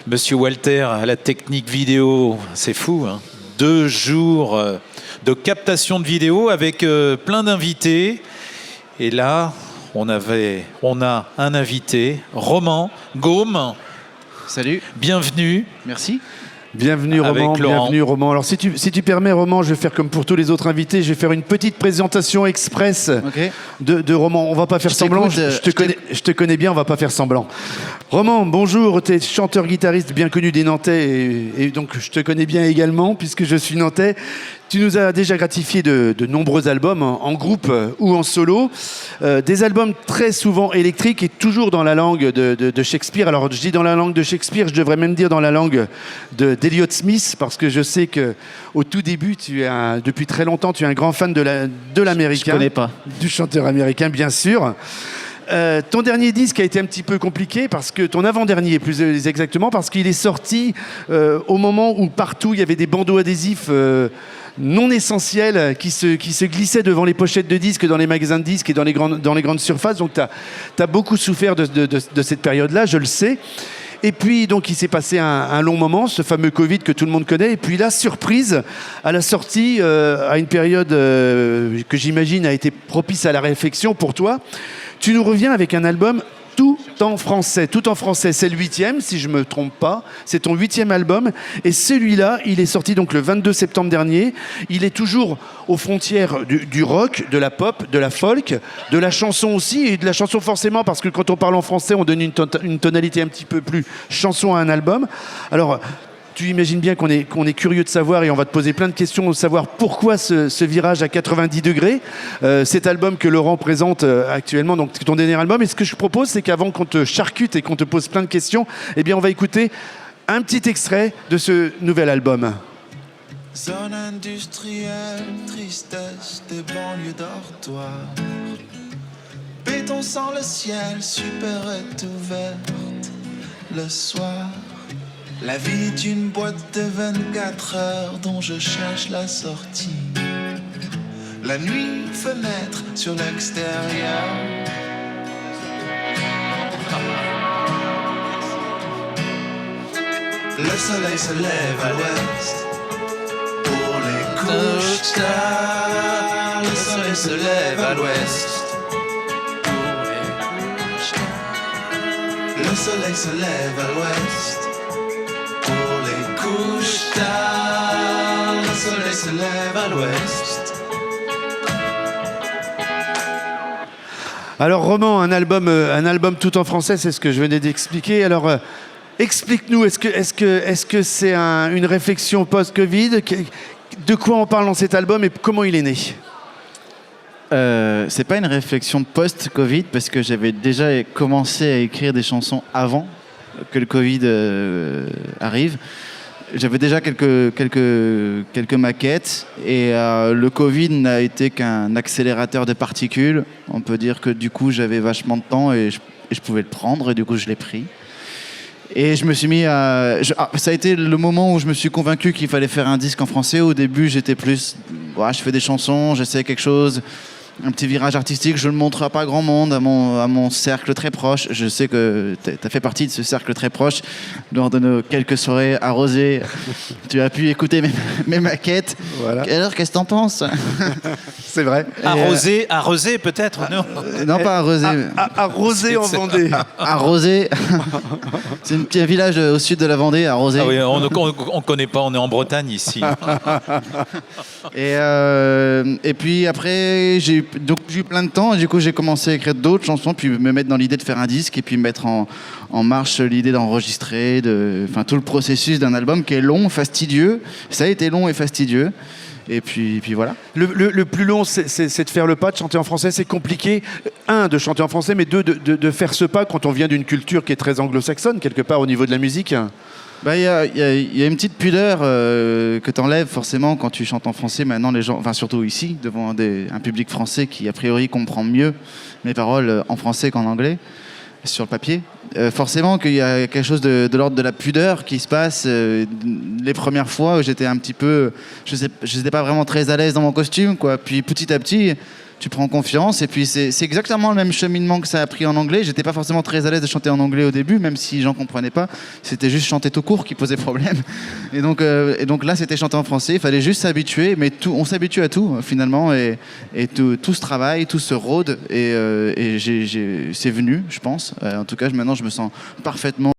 Monsieur Walter, à la technique vidéo, c'est fou, hein. 2 jours de captation de vidéo avec plein d'invités. Et là, on a un invité, Roman Gaume. Salut. Bienvenue. Merci. Bienvenue Roman, bienvenue Roman. Alors si tu permets Roman, je vais faire comme pour tous les autres invités, je vais faire une petite présentation express de Roman. On va pas faire semblant, je te connais bien, on va pas faire semblant. Roman, bonjour, tu es chanteur-guitariste bien connu des Nantais et donc je te connais bien également puisque je suis Nantais. Tu nous as déjà gratifié de nombreux albums en groupe ou en solo, des albums très souvent électriques et toujours dans la langue de Shakespeare. Alors je dis dans la langue de Shakespeare, je devrais même dire dans la langue d'Elliott Smith parce que je sais qu'au tout début, depuis très longtemps, tu es un grand fan de l'américain. Je connais pas. Du chanteur américain, bien sûr. Ton dernier disque a été un petit peu compliqué parce que ton avant-dernier, plus exactement, parce qu'il est sorti au moment où partout il y avait des bandeaux adhésifs non essentiels qui se glissaient devant les pochettes de disques dans les magasins de disques et dans les grandes surfaces. Donc tu as beaucoup souffert de cette période-là, je le sais. Et puis, donc, il s'est passé un long moment, ce fameux Covid que tout le monde connaît. Et puis là, surprise, à la sortie, à une période que j'imagine a été propice à la réflexion pour toi, tu nous reviens avec un album tout en français. Tout en français, c'est le 8e, si je ne me trompe pas. C'est ton 8e album. Et celui-là, il est sorti donc le 22 septembre dernier. Il est toujours aux frontières du rock, de la pop, de la folk, de la chanson aussi. Et de la chanson forcément, parce que quand on parle en français, on donne une tonalité un petit peu plus chanson à un album. Alors, tu imagines bien qu'on est curieux de savoir et on va te poser plein de questions de savoir pourquoi ce virage à 90 degrés, cet album que Laurent présente actuellement, donc ton dernier album. Et ce que je propose, c'est qu'avant qu'on te charcute et qu'on te pose plein de questions, eh bien on va écouter un petit extrait de ce nouvel album. Zone industrielle, tristesse des banlieues dortoirs. Béton sans le ciel, super est ouverte le soir. La vie est une boîte de 24 heures dont je cherche la sortie. La nuit, fenêtre sur l'extérieur. Le soleil se lève à l'ouest pour les couches tard. Le soleil se lève à l'ouest pour les couches tard. Le soleil se lève à l'ouest. Couche tard, le soleil se lève à l'ouest. Alors Roman, un album tout en français, c'est ce que je venais d'expliquer. Alors explique-nous, est-ce que c'est une réflexion post-Covid? De quoi on parle dans cet album et comment il est né? C'est pas une réflexion post-Covid parce que j'avais déjà commencé à écrire des chansons avant que le Covid arrive. J'avais déjà quelques maquettes et le Covid n'a été qu'un accélérateur de particules. On peut dire que du coup j'avais vachement de temps et je pouvais le prendre et du coup je l'ai pris. Et je me suis mis ça a été le moment où je me suis convaincu qu'il fallait faire un disque en français. Au début j'étais plus, je fais des chansons, j'essaie quelque chose, un petit virage artistique, je ne le montre à pas grand monde, à mon cercle très proche. Je sais que tu as fait partie de ce cercle très proche. Lors de nos quelques soirées arrosées, tu as pu écouter mes maquettes. Voilà. Alors, qu'est-ce que t'en penses? C'est vrai. Arrosé peut-être, non? Non, pas arrosé. Arrosé en Vendée. Arrosé. C'est un petit village au sud de la Vendée, Arrosé. Ah oui, on ne connaît pas, on est en Bretagne ici. Et puis après, j'ai eu plein de temps et du coup j'ai commencé à écrire d'autres chansons, puis me mettre dans l'idée de faire un disque et puis mettre en marche l'idée d'enregistrer, tout le processus d'un album qui est long, fastidieux. Ça a été long et fastidieux. Et puis voilà. Le plus long, c'est de faire le pas, de chanter en français. C'est compliqué, de chanter en français, mais de faire ce pas quand on vient d'une culture qui est très anglo-saxonne, quelque part, au niveau de la musique. Il y a une petite pudeur que tu enlèves forcément quand tu chantes en français. Maintenant, les gens, surtout ici, devant un public français qui, a priori, comprend mieux mes paroles en français qu'en anglais, sur le papier. Forcément qu'il y a quelque chose de l'ordre de la pudeur qui se passe. Les premières fois, j'étais un petit peu... Je n'étais pas vraiment très à l'aise dans mon costume, quoi. Puis petit à petit, tu prends confiance. Et puis c'est exactement le même cheminement que ça a pris en anglais. J'étais pas forcément très à l'aise de chanter en anglais au début, même si j'en comprenais pas. C'était juste chanter tout court qui posait problème. Et donc là, c'était chanter en français. Il fallait juste s'habituer, mais on s'habitue à tout finalement, et tout se travaille, tout se rôde, et c'est venu, je pense. En tout cas, maintenant, je me sens parfaitement